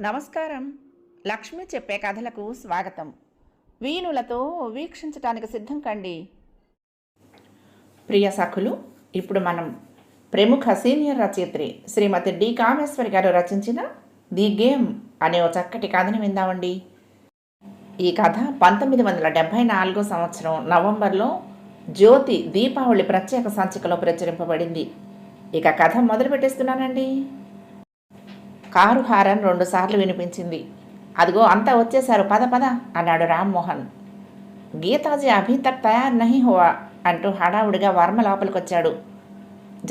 నమస్కారం. లక్ష్మి చెప్పే కథలకు స్వాగతం. వీణులతో వీక్షించటానికి సిద్ధం కండి. ప్రియ సఖులు, ఇప్పుడు మనం ప్రముఖ సీనియర్ రచయిత్రి శ్రీమతి డి కామేశ్వరి గారు రచించిన ది గేమ్ అనే ఓ చక్కటి కథను విందామండి. ఈ కథ 1974 సంవత్సరం నవంబర్లో జ్యోతి దీపావళి ప్రత్యేక సంచికలో ప్రచురింపబడింది. ఇక కథ మొదలు పెట్టేస్తున్నానండి. కారు హారన్ 2 సార్లు వినిపించింది. అదిగో అంతా వచ్చేశారు, పద పద అన్నాడు రామ్మోహన్. గీతాజీ అభీ తక్ తయారు నహీ హువా అంటూ హడావుడిగా వర్మ లోపలికొచ్చాడు.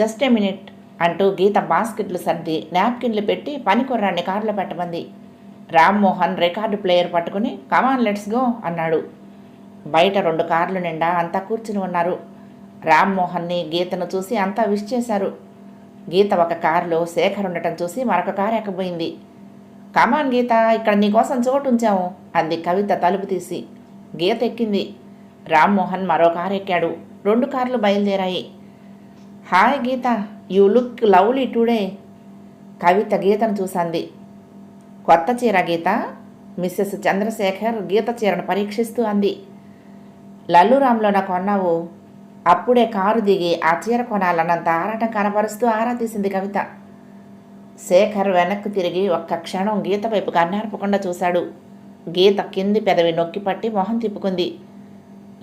జస్ట్ ఏ మినిట్ అంటూ గీత బాస్కెట్లు సర్ది నాప్కిన్లు పెట్టి పని కుర్రాన్ని కారులో పెట్టమంది. రామ్మోహన్ రికార్డు ప్లేయర్ పట్టుకుని కమాన్ లెట్స్ గో అన్నాడు. బయట 2 కార్లు నిండా అంతా కూర్చుని ఉన్నారు. రామ్మోహన్ని గీతను చూసి అంతా విష్ చేశారు. గీత ఒక కారులో శేఖర్ ఉండటం చూసి మరొక కారు ఎక్కబోయింది. కమాన్ గీత, ఇక్కడ నీకోసం చోటు ఉంచాము అంది కవిత తలుపు తీసి. గీత ఎక్కింది. రామ్మోహన్ మరో కారు ఎక్కాడు. 2 కార్లు బయలుదేరాయి. Hi Geeta, you look lovely today. Kavita గీతను చూసింది. కొత్త చీర గీత? మిస్సెస్ చంద్రశేఖర్ గీత చీరను పరీక్షిస్తూ అంది. లల్లురామ్లోనా కొన్నావు? అప్పుడే కారు దిగి ఆ చీర కొనాలన్నంత ఆరాటం కనపరుస్తూ ఆరా తీసింది కవిత. శేఖర్ వెనక్కి తిరిగి ఒక్క క్షణం గీత వైపు కన్నార్పకుండా చూశాడు. గీత కింది పెదవి నొక్కి పట్టి మొహం తిప్పుకుంది.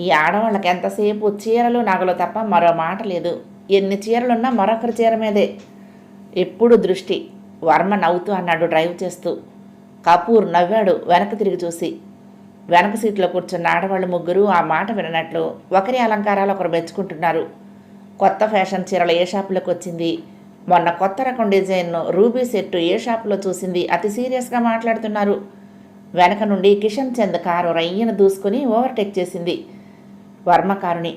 ఈ ఆడవాళ్ళకి ఎంతసేపు చీరలు నగలు తప్ప మరో మాట లేదు. ఎన్ని చీరలున్నా మరొకరి చీర మీదే ఎప్పుడు దృష్టి. వర్మ నవ్వుతూ అన్నాడు డ్రైవ్ చేస్తూ. కపూర్ నవ్వాడు వెనక్కి తిరిగి చూసి. వెనక సీట్లో కూర్చున్న ఆడవాళ్ళు ముగ్గురు ఆ మాట వినట్లు ఒకరి అలంకారాలు ఒకరు మెచ్చుకుంటున్నారు. కొత్త ఫ్యాషన్ చీరల ఏ షాపులోకి వచ్చింది, మొన్న కొత్త రకం డిజైన్ను రూబీ సెట్టు ఏ షాపులో చూసింది అతి సీరియస్గా మాట్లాడుతున్నారు. వెనక నుండి కిషన్ చంద్ కారు రయ్యన దూసుకుని ఓవర్టేక్ చేసింది వర్మ కారుని.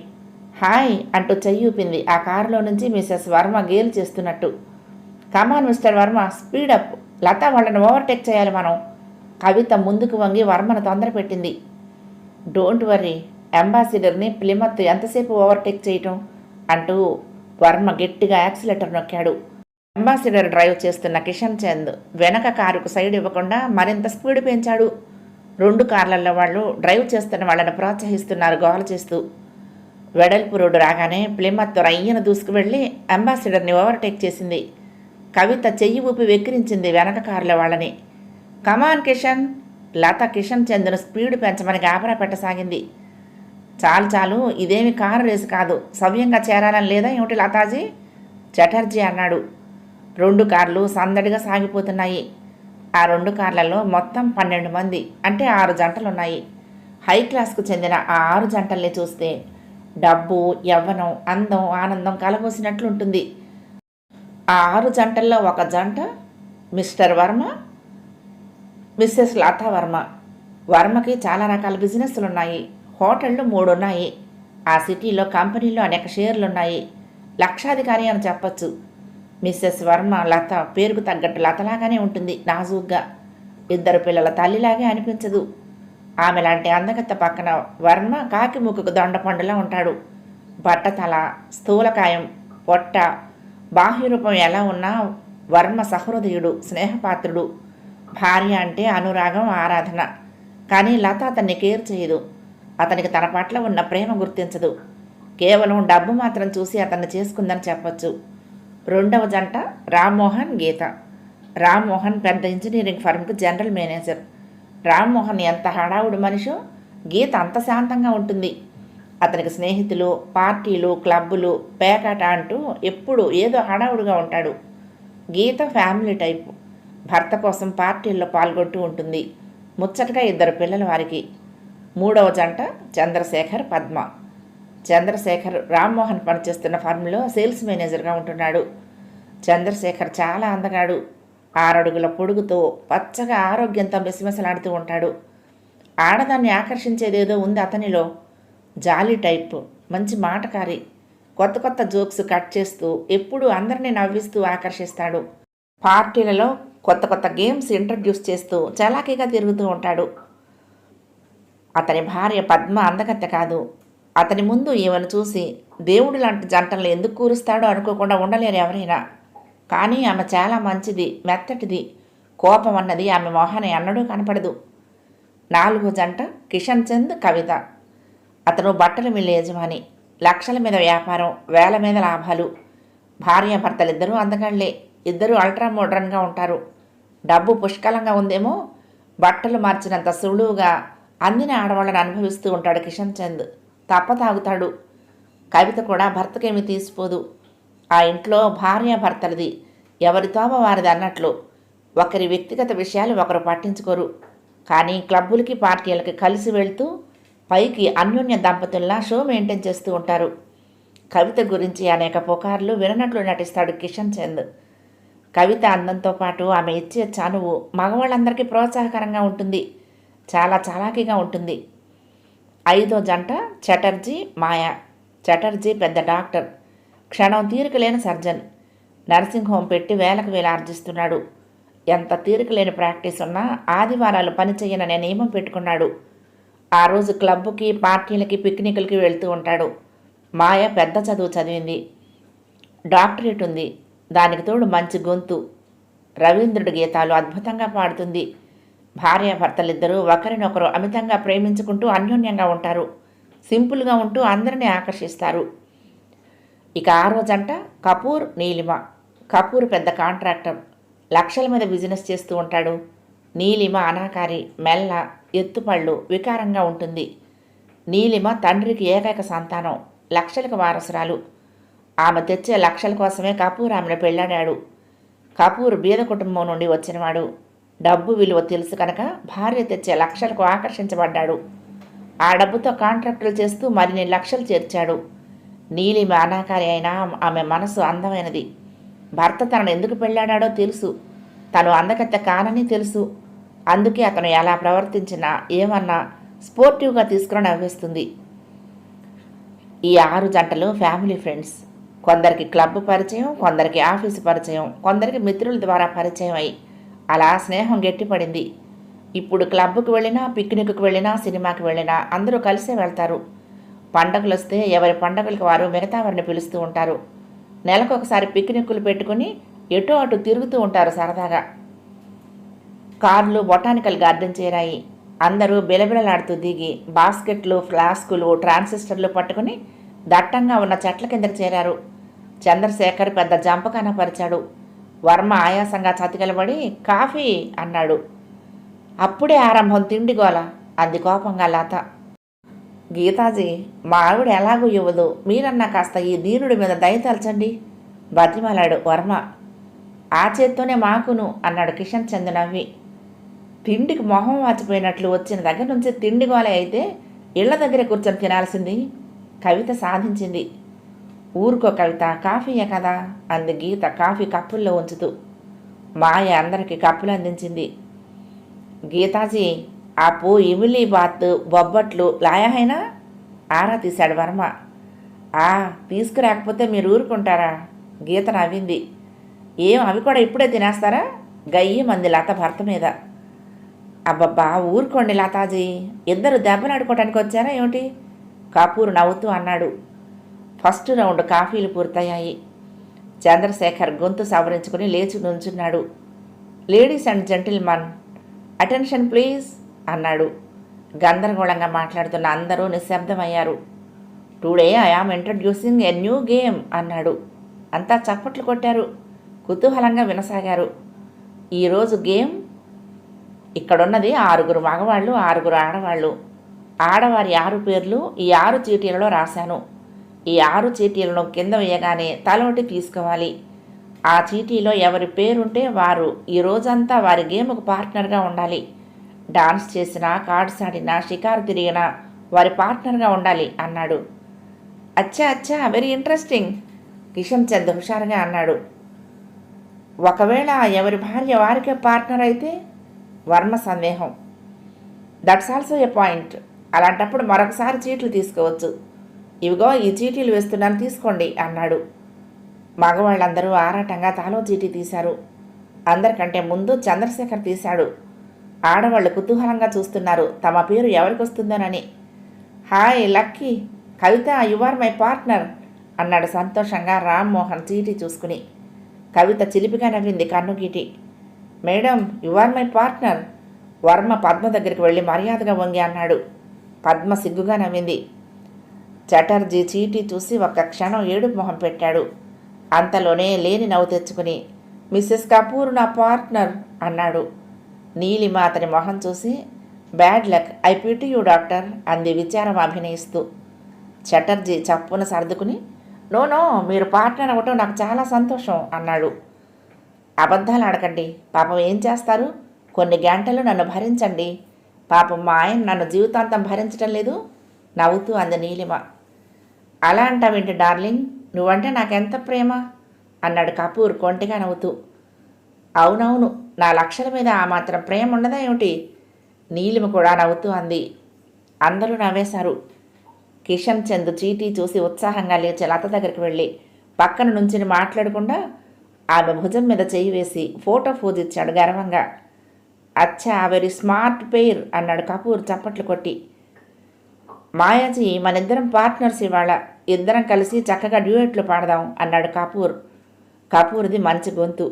హాయ్ అంటూ చెయ్యూపింది. ఆ కారులో నుంచి మిసెస్ వర్మ గేలు చేస్తున్నట్టు. Come on Mister Varma, speed up, Latha వాళ్ళని ఓవర్టేక్ చేయాలి మనం. కవిత ముందుకు వంగి వర్మను తొందర పెట్టింది. డోంట్ వర్రీ, అంబాసిడర్ని ప్లిమత్ ఎంతసేపు ఓవర్టేక్ చేయటం అంటూ వర్మ గట్టిగా యాక్సిలేటర్ నొక్కాడు. అంబాసిడర్ డ్రైవ్ చేస్తున్న కిషన్ చంద్ వెనక కారుకు సైడ్ ఇవ్వకుండా మరింత స్పీడ్ పెంచాడు. 2 కార్లలో వాళ్ళు డ్రైవ్ చేస్తున్న వాళ్ళని ప్రోత్సహిస్తున్నారు గోల చేస్తూ. వెడల్పు రోడ్డు రాగానే ప్లిమత్ రయ్యన దూసుకు వెళ్ళి అంబాసిడర్ని ఓవర్టేక్ చేసింది. కవిత చెయ్యి ఊపి వెక్కిరించింది వెనక కారులో వాళ్ళని. కమాన్ కిషన్. లత కిషన్ చంద్ను స్పీడ్ పెంచమని గాబరా పెట్టసాగింది. చాలు చాలు, ఇదేమి కారు రేసు కాదు, సవ్యంగా చేరాలని లేదా ఏమిటి లతాజీ? చటర్జీ అన్నాడు. 2 కార్లు సందడిగా సాగిపోతున్నాయి. ఆ 2 కార్లలో మొత్తం 12 మంది, అంటే 6 జంటలున్నాయి. హై క్లాస్కు చెందిన ఆ 6 జంటల్ని చూస్తే డబ్బు, యవ్వనం, అందం, ఆనందం కలబోసినట్లుంటుంది. ఆ 6 జంటల్లో ఒక జంట మిస్టర్ వర్మ, మిస్సెస్ లతా వర్మ. వర్మకి చాలా రకాల బిజినెస్లున్నాయి. హోటళ్ళు 3 ఉన్నాయి. ఆ సిటీలో కంపెనీలో అనేక షేర్లున్నాయి. లక్షాధికారి అని చెప్పచ్చు. మిస్సెస్ వర్మ లత పేరుకు తగ్గట్టు లతలాగానే ఉంటుంది, నాజూగ్గా. 2 పిల్లల తల్లిలాగే అనిపించదు. ఆమె లాంటి అందగత్త పక్కన వర్మ కాకి ముక్కుకు దొండపండులా ఉంటాడు. బట్టతల, స్థూలకాయం, పొట్ట, బాహ్యరూపం ఎలా ఉన్నా వర్మ సహృదయుడు, స్నేహపాత్రుడు. భార్య అంటే అనురాగం, ఆరాధన. కానీ లత అతన్ని కేర్ చేయదు. అతనికి తన పట్ల ఉన్న ప్రేమ గుర్తించదు. కేవలం డబ్బు మాత్రం చూసి అతన్ని చేసుకుందని చెప్పచ్చు. 2వ జంట రామ్మోహన్, గీత. రామ్మోహన్ పెద్ద ఇంజనీరింగ్ ఫర్మ్కి జనరల్ మేనేజర్. రామ్మోహన్ ఎంత హడావుడి మనిషో, గీత అంత శాంతంగా ఉంటుంది. అతనికి స్నేహితులు, పార్టీలు, క్లబ్బులు, పేకాట అంటూ ఎప్పుడు ఏదో హడావుడిగా ఉంటాడు. గీత ఫ్యామిలీ టైపు. భర్త కోసం పార్టీల్లో పాల్గొంటూ ఉంటుంది. ముచ్చటగా 2 పిల్లలు వారికి. 3వ జంట చంద్రశేఖర్, పద్మ. చంద్రశేఖర్ రామ్మోహన్ పనిచేస్తున్న ఫర్మ్లో సేల్స్ మేనేజర్గా ఉంటున్నాడు. చంద్రశేఖర్ చాలా అందగాడు. 6 అడుగుల పొడుగుతో పచ్చగా ఆరోగ్యంతో మిసమిసలాడుతూ ఉంటాడు. ఆడదాన్ని ఆకర్షించేదేదో ఉంది అతనిలో. జాలీ టైపు, మంచి మాటకారి. కొత్త కొత్త జోక్స్ కట్ చేస్తూ ఎప్పుడూ అందరినీ నవ్విస్తూ ఆకర్షిస్తాడు. పార్టీలలో కొత్త కొత్త గేమ్స్ ఇంట్రడ్యూస్ చేస్తూ చలాకీగా తిరుగుతూ ఉంటాడు. అతని భార్య పద్మ అందగత్తె కాదు, అతని ముందు ఈమెను చూసి దేవుడు లాంటి జంటలు ఎందుకు కూరుస్తాడో అనుకోకుండా ఉండలేరు ఎవరైనా. కానీ ఆమె చాలా మంచిది, మెత్తటిది. కోపం అన్నది ఆమె మొహాన ఎన్నడూ కనపడదు. 4వ జంట కిషన్ చంద్, కవిత. అతను బట్టల మిల్లు యజమాని. లక్షల మీద వ్యాపారం, వేల మీద లాభాలు. భార్యాభర్తలిద్దరూ అందగాళ్లే. ఇద్దరూ అల్ట్రా మోడ్రన్గా ఉంటారు. డబ్బు పుష్కలంగా ఉందేమో, బట్టలు మార్చినంత సులువుగా అందిన ఆడవాళ్ళని అనుభవిస్తూ ఉంటాడు కిషన్ చంద్. తాగుతాడు. కవిత కూడా భర్తకేమీ తీసిపోదు. ఆ ఇంట్లో భార్యాభర్తలది ఎవరి తోవ వారిది అన్నట్లు. ఒకరి వ్యక్తిగత విషయాలు ఒకరు పట్టించుకోరు. కానీ క్లబ్బులకి, పార్టీలకి కలిసి వెళ్తూ పైకి అన్యోన్య దంపతుల్లా షో మెయింటైన్ చేస్తూ ఉంటారు. కవిత గురించి అనేక పుకార్లు విననట్లు నటిస్తాడు కిషన్ చంద్. కవిత అందంతో పాటు ఆమె ఇచ్చే చనువు మగవాళ్ళందరికీ ప్రోత్సాహకరంగా ఉంటుంది. చాలా చలాకీగా ఉంటుంది. 5వ జంట చటర్జీ, మాయా. చటర్జీ పెద్ద డాక్టర్, క్షణం తీరిక లేని సర్జన్. నర్సింగ్ హోమ్ పెట్టి వేలకు వేలు ఆర్జిస్తున్నాడు. ఎంత తీరిక లేని ప్రాక్టీస్ ఉన్నా ఆదివారాలు పని చేయననే నియమం పెట్టుకున్నాడు. ఆ రోజు క్లబ్కి, పార్టీలకి, పిక్నిక్లకి వెళ్తూ ఉంటాడు. మాయ పెద్ద చదువు చదివింది, డాక్టరేట్ ఉంది. దానికి తోడు మంచి గొంతు. రవీంద్రుడి గీతాలు అద్భుతంగా పాడుతుంది. భార్యాభర్తలిద్దరూ ఒకరినొకరు అమితంగా ప్రేమించుకుంటూ అన్యోన్యంగా ఉంటారు. సింపుల్గా ఉంటూ అందరినీ ఆకర్షిస్తారు. ఇక 6వ జంట కపూర్, నీలిమ. కపూర్ పెద్ద కాంట్రాక్టర్, లక్షల మీద బిజినెస్ చేస్తూ ఉంటాడు. నీలిమ అనాకారి, మెల్ల, ఎత్తుపళ్ళు, వికారంగా ఉంటుంది. నీలిమ తండ్రికి ఏకైక సంతానం, లక్షలకు వారసురాలు. ఆమె తెచ్చే లక్షల కోసమే కపూర్ ఆమెను పెళ్ళాడాడు. కపూర్ బీద కుటుంబం నుండి వచ్చినవాడు. డబ్బు విలువ తెలుసు కనుక భార్య తెచ్చే లక్షలకు ఆకర్షించబడ్డాడు. ఆ డబ్బుతో కాంట్రాక్టులు చేస్తూ మరిన్ని లక్షలు చేర్చాడు. నీలిమ అనాకారి అయినా ఆమె మనసు అందమైనది. భర్త తనను ఎందుకు పెళ్ళాడాడో తెలుసు. తను అందకత్తె కానని తెలుసు. అందుకే అతను ఎలా ప్రవర్తించినా, ఏమన్నా స్పోర్టివ్గా తీసుకుని నవ్వేస్తుంది. ఈ 6 జంటలు ఫ్యామిలీ ఫ్రెండ్స్. కొందరికి క్లబ్ పరిచయం, కొందరికి ఆఫీసు పరిచయం, కొందరికి మిత్రుల ద్వారా పరిచయం అయి అలా స్నేహం గట్టిపడింది. ఇప్పుడు క్లబ్కు వెళ్ళినా, పిక్నిక్కి వెళ్ళినా, సినిమాకి వెళ్ళినా అందరూ కలిసే వెళ్తారు. పండగలు వస్తే ఎవరి పండగలకు వారు మిగతా వారిని పిలుస్తూ ఉంటారు. నెలకొకసారి పిక్నిక్లు పెట్టుకుని ఎటో అటు తిరుగుతూ ఉంటారు సరదాగా. కార్లు బొటానికల్ గార్డెన్ చేరాయి. అందరూ బిలబిలలాడుతూ దిగి బాస్కెట్లు, ఫ్లాస్కులు, ట్రాన్సిస్టర్లు పట్టుకుని దట్టంగా ఉన్న చెట్ల కిందకు చేరారు. చంద్రశేఖర్ పెద్ద జంపకాన పరిచాడు. వర్మ ఆయాసంగా చతికిలబడి కాఫీ అన్నాడు. అప్పుడే ఆరంభం తిండిగోల అంది కోపంగా లత. గీతాజీ, మా ఆవిడ ఎలాగూ ఇవ్వదు, మీరన్నా కాస్త ఈ దీనుడి మీద దయతలచండి బతిమాలాడు వర్మ. ఆ చేత్తోనే మాకును అన్నాడు కిషన్ చంద్ నవ్వి. తిండికి మొహం వాచిపోయినట్లు వచ్చిన దగ్గర నుంచి తిండిగోల అయితే ఇళ్ల దగ్గర కూర్చొని తినాల్సింది. కవిత సాధించింది. ఊరుకో కవిత, కాఫీయే కదా అంది గీత కాఫీ కప్పుల్లో ఉంచుతూ. మాయ అందరికీ కప్పులు అందించింది. గీతాజీ, ఆ పూ ఇమిలీ బాత్, బొబ్బట్లు లాయహైనా ఆరా తీశాడు వర్మ. తీసుకురాకపోతే మీరు ఊరుకుంటారా? గీత నవ్వింది. అవి కూడా ఇప్పుడే తినేస్తారా? గయ్యి మంది లత భర్త మీద. అబ్బబ్బా ఊరుకోండి లతాజీ, ఇద్దరు దెబ్బలాడుకోవటానికి వచ్చారా ఏమిటి? కపూర్ నవ్వుతూ అన్నాడు. ఫస్ట్ రౌండ్ కాఫీలు పూర్తయ్యాయి. చంద్రశేఖర్ గొంతు సవరించుకుని లేచి నుంచున్నాడు. Ladies and gentleman, attention please అన్నాడు. గందరగోళంగా మాట్లాడుతున్న అందరూ నిశ్శబ్దమయ్యారు. Today I am introducing a new game అన్నాడు. అంతా చప్పట్లు కొట్టారు. కుతూహలంగా వినసాగారు. ఈరోజు గేమ్, ఇక్కడున్నది 6 మగవాళ్ళు, 6 ఆడవాళ్ళు. ఆడవారి 6 పేర్లు ఈ 6 చీటీలలో రాశాను. ఈ 6 చీటీలను కింద వేయగానే తలోటి తీసుకోవాలి. ఆ చీటీలో ఎవరి పేరుంటే వారు ఈ రోజంతా వారి గేమ్కు పార్ట్నర్గా ఉండాలి. డాన్స్ చేసినా, కార్డ్స్ ఆడినా, షికారు తిరిగినా వారి పార్ట్నర్గా ఉండాలి అన్నాడు. అచ్చా వెరీ ఇంట్రెస్టింగ్ కిషన్ చంద్ హుషారుగా అన్నాడు. ఒకవేళ ఎవరి భార్య వారికే పార్ట్నర్ అయితే? వర్మ సందేహం. That's also a point. అలాంటప్పుడు మరొకసారి చీట్లు తీసుకోవచ్చు. ఇవిగో ఈ చీటీలు వేస్తున్నాను, తీసుకోండి అన్నాడు. మగవాళ్ళందరూ ఆరాటంగా తాలో చీటీ తీశారు. అందరికంటే ముందు చంద్రశేఖర్ తీశాడు. ఆడవాళ్ళు కుతూహలంగా చూస్తున్నారు తమ పేరు ఎవరికి వస్తుందోనని. Hi lucky Kavita you are my partner అన్నాడు సంతోషంగా రామ్మోహన్ చీటీ చూసుకుని. కవిత చిలిపిగా నవ్వింది కన్నుగీటి. Madam you are my partner. Varma Padma దగ్గరికి వెళ్ళి మర్యాదగా వంగి అన్నాడు. పద్మ సిగ్గుగా నవ్వింది. చటర్జీ చీటీ చూసి ఒక్క క్షణం ఏడుపు మొహం పెట్టాడు. అంతలోనే లేని నవ్వు తెచ్చుకుని మిస్సెస్ కపూర్ నా పార్ట్నర్ అన్నాడు. నీలిమ అతని మొహం చూసి bad luck, I pity you doctor అంది విచారం అభినయిస్తూ. చటర్జీ చప్పున సర్దుకుని నో నో, మీరు పార్ట్నర్ అవ్వటం నాకు చాలా సంతోషం అన్నాడు. అబద్ధాలు ఆడకండి, పాపం ఏం చేస్తారు, కొన్ని గంటలు నన్ను భరించండి, పాపం మా ఆయన నన్ను జీవితాంతం భరించటం లేదు నవ్వుతూ అంది నీలిమ. అలా అంటావేంటి డార్లింగ్, నువ్వంటే నాకెంత ప్రేమ అన్నాడు కపూర్ కొంటిగా నవ్వుతూ. అవునవును, నా లక్షల మీద ఆ మాత్రం ప్రేమ ఉండదా ఏమిటి, నీలిమ కూడా నవ్వుతూ అంది. అందరూ నవ్వేశారు. కిషన్ చంద్ చీటీ చూసి ఉత్సాహంగా లేచి లత దగ్గరికి వెళ్ళి పక్కన నుంచి మాట్లాడకుండా ఆమె భుజం మీద చేయి వేసి ఫోటో ఫోజ్ ఇచ్చాడు గర్వంగా. అచ్చా వెరీ స్మార్ట్ పెయిర్ అన్నాడు కపూర్ చప్పట్లు కొట్టి. మాయాజీ మనిద్దరం పార్ట్నర్స్ ఇవాళ, ఇద్దరం కలిసి చక్కగా డ్యూయెట్లు పాడదాం అన్నాడు కపూర్. కపూర్ది మంచి గొంతు.